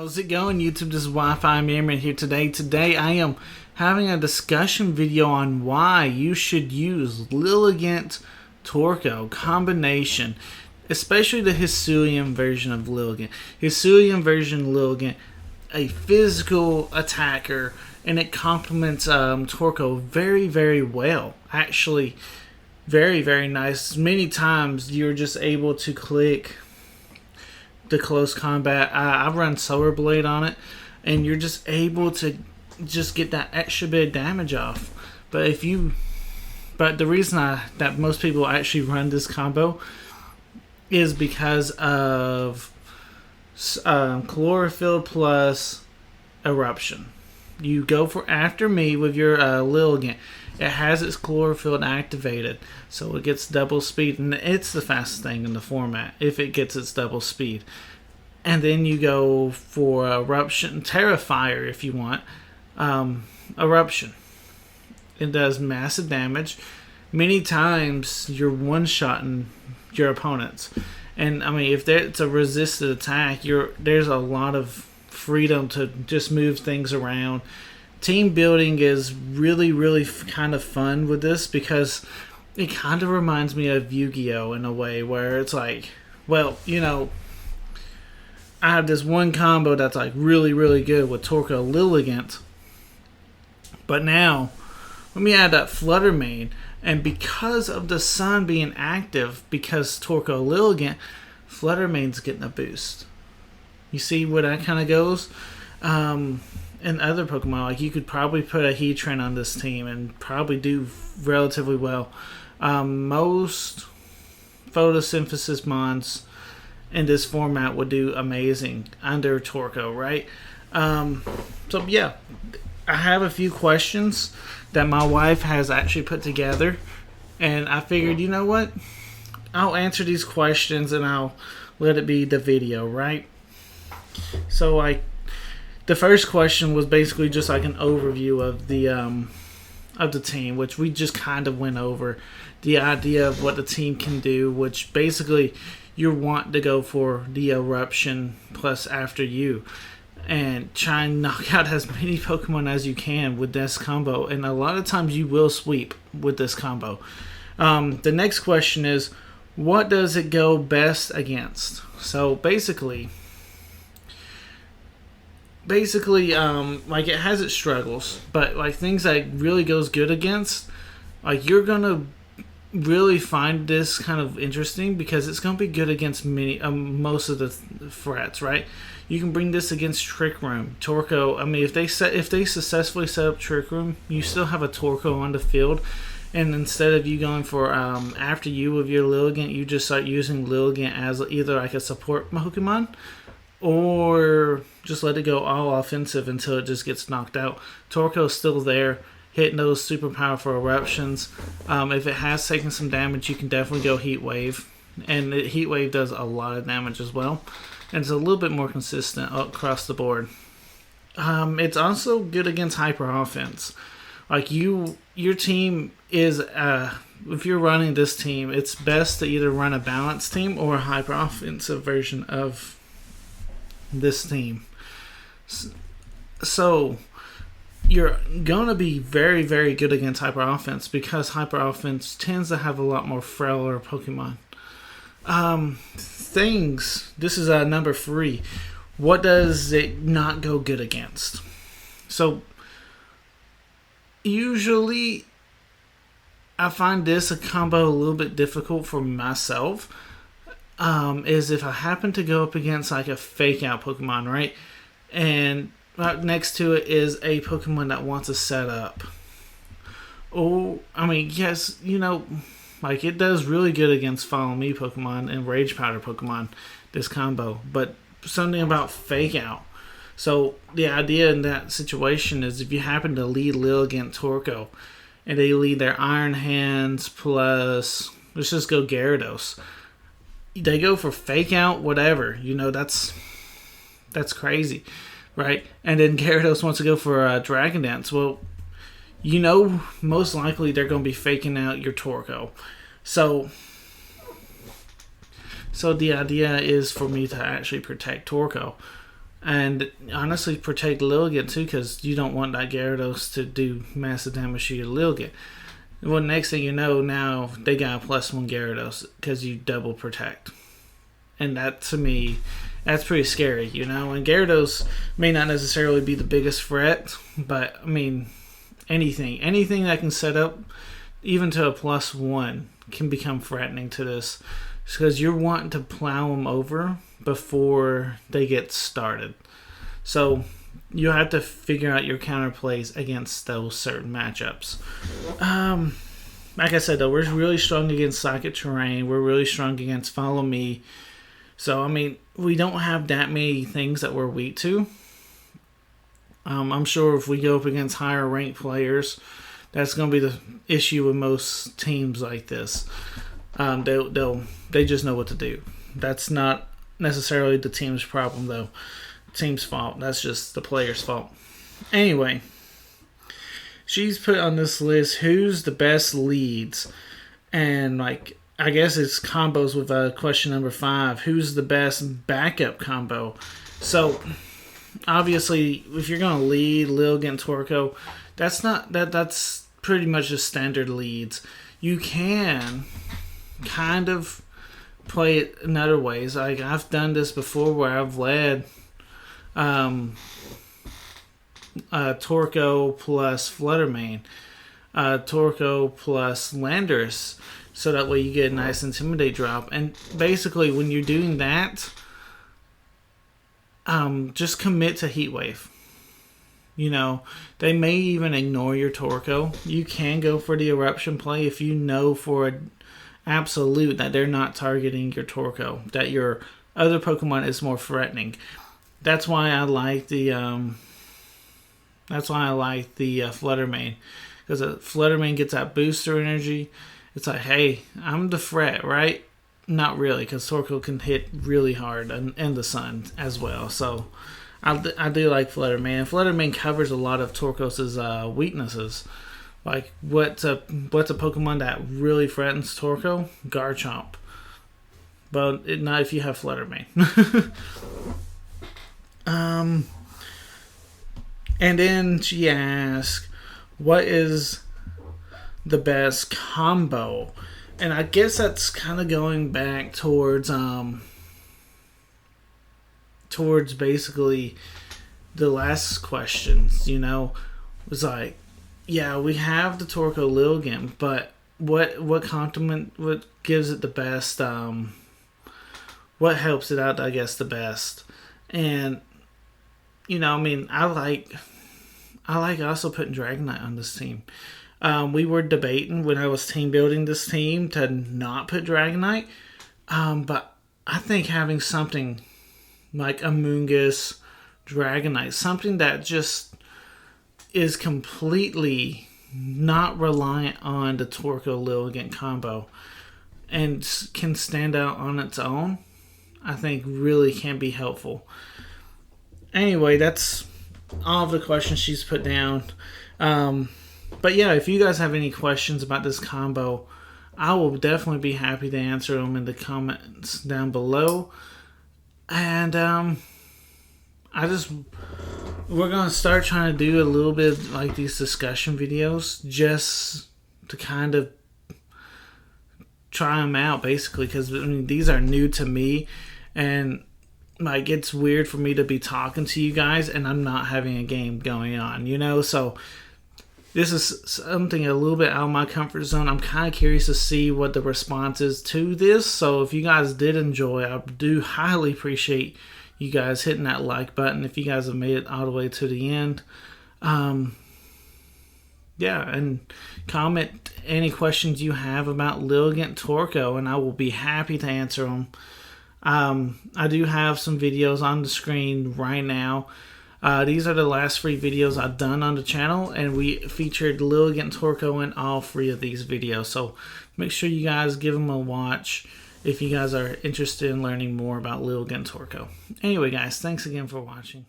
How's it going, YouTube? This is Wi-Fi Merriman here today. Today I am having a discussion video on why you should use Lilligant Torkoal combination, especially the Hisuian version of Lilligant. Hisuian version of Lilligant, a physical attacker, and it complements Torkoal very, very well. Actually, very, very nice. Many times you're just able to click the close combat. I run Solar Blade on it, and you're just able to just get that extra bit of damage off. But the reason that most people actually run this combo is because of Chlorophyll plus Eruption. You go for after me with your Lilligant. It has its Chlorophyll activated, so it gets double speed, and it's the fastest thing in the format if it gets its double speed. And then you go for Eruption, Terrifier if you want. Eruption. It does massive damage. Many times you're one-shotting your opponents, and I mean if it's a resisted attack, there's a lot of freedom to just move things around. Team building is really, really kind of fun with this because it kind of reminds me of Yu-Gi-Oh! In a way where it's like, well, you know, I have this one combo that's like really, really good with Torkoal Lilligant, but now let me add that Flutter Mane, and because of the sun being active, because Torkoal Lilligant, Flutter Mane's getting a boost. You see where that kind of goes? And other Pokemon, like you could probably put a Heatran on this team and probably do relatively well. Most photosynthesis mons in this format would do amazing under Torkoal, right? So yeah, I have a few questions that my wife has actually put together, and I figured, you know what? I'll answer these questions and I'll let it be the video, right? So the first question was basically just like an overview of the team, which we just kind of went over. The idea of what the team can do, which basically you want to go for the Eruption plus after you, and try and knock out as many Pokemon as you can with this combo. And a lot of times you will sweep with this combo. The next question is, what does it go best against? So basically, like it has its struggles, but like things that it really goes good against, like you're gonna really find this kind of interesting because it's gonna be good against most of the threats, right? You can bring this against Trick Room, Torkoal. I mean, if they successfully set up Trick Room, you still have a Torkoal on the field, and instead of you going for after you with your Lilligant, you just start using Lilligant as either like a support Pokemon, or just let it go all offensive until it just gets knocked out. Torkoal's still there, hitting those super powerful eruptions. If it has taken some damage, you can definitely go Heat Wave. And Heat Wave does a lot of damage as well. And it's a little bit more consistent across the board. It's also good against hyper offense. Like your team is, if you're running this team, it's best to either run a balanced team or a hyper offensive version of this team. So you're going to be very, very good against hyper offense because hyper offense tends to have a lot more frailer Pokemon. This is number 3. What does it not go good against? So usually I find this a combo a little bit difficult for myself. Is if I happen to go up against like a fake out Pokemon, right? And right next to it is a Pokemon that wants to set up. Oh, I mean, yes, you know, like it does really good against Follow Me Pokemon and Rage Powder Pokemon, this combo. But something about fake out. So the idea in that situation is if you happen to lead Lilligant Torkoal, and they lead their Iron Hands plus, let's just go Gyarados. They go for fake out, whatever. You know, that's crazy, right? And then Gyarados wants to go for Dragon Dance. Well, you know, most likely they're going to be faking out your Torkoal. So the idea is for me to actually protect Torkoal. And honestly, protect Lilligant too, because you don't want that Gyarados to do massive damage to your Lilligant. Well, next thing you know, now they got a +1 Gyarados because you double protect. And that, to me, that's pretty scary, you know? And Gyarados may not necessarily be the biggest threat, but, I mean, anything that can set up, even to a +1, can become threatening to this. Because you're wanting to plow them over before they get started. So you have to figure out your counterplays against those certain matchups. Like I said, though, we're really strong against Psychic Terrain. We're really strong against Follow Me. So, I mean, we don't have that many things that we're weak to. I'm sure if we go up against higher ranked players, that's going to be the issue with most teams like this. They just know what to do. That's not necessarily the team's problem, though. The team's fault. That's just the player's fault. Anyway, she's put on this list who's the best leads, and like I guess it's combos with question number 5. Who's the best backup combo? So obviously, if you're gonna lead Lilligant Torkoal, that's pretty much just standard leads. You can kind of play it in other ways. Like I've done this before where I've led Torkoal plus Fluttermane, Torkoal plus Landorus, so that way you get a nice Intimidate drop. And basically when you're doing that, just commit to Heat Wave. You know, they may even ignore your Torkoal. You can go for the Eruption play if you know for an absolute that they're not targeting your Torkoal, that your other Pokemon is more threatening. That's why I like the Fluttermane, because Fluttermane gets that booster energy. It's like, hey, I'm the threat, right? Not really, because Torkoal can hit really hard in the sun as well. So I do like Fluttermane. Fluttermane covers a lot of Torkoal's weaknesses. Like, what's a Pokemon that really threatens Torkoal? Garchomp. But not if you have Fluttermane. And then she asked, what is the best combo? And I guess that's kind of going back towards basically the last questions, you know. It was like, yeah, we have the Torkoal Lilligant, but what complement, what gives it the best, what helps it out, I guess, the best? And, you know, I mean, I like also putting Dragonite on this team. We were debating when I was team building this team to not put Dragonite, but I think having something like Amoonguss, Dragonite, something that just is completely not reliant on the Torkoal Lilligant combo and can stand out on its own, I think really can be helpful. Anyway, that's all of the questions she's put down. But yeah, if you guys have any questions about this combo, I will definitely be happy to answer them in the comments down below. And we're going to start trying to do a little bit like these discussion videos just to kind of try them out, basically, because I mean, these are new to me, and like it's weird for me to be talking to you guys and I'm not having a game going on, you know. So this is something a little bit out of my comfort zone. I'm kind of curious to see what the response is to this. So if you guys did enjoy, I do highly appreciate you guys hitting that like button if you guys have made it all the way to the end. Yeah, and comment any questions you have about Lilligant Torkoal, and I will be happy to answer them. I do have some videos on the screen right now. These are the last 3 videos I've done on the channel, and we featured Lilligant Torkoal in all 3 of these videos. So make sure you guys give them a watch if you guys are interested in learning more about Lilligant Torkoal. Anyway, guys, thanks again for watching.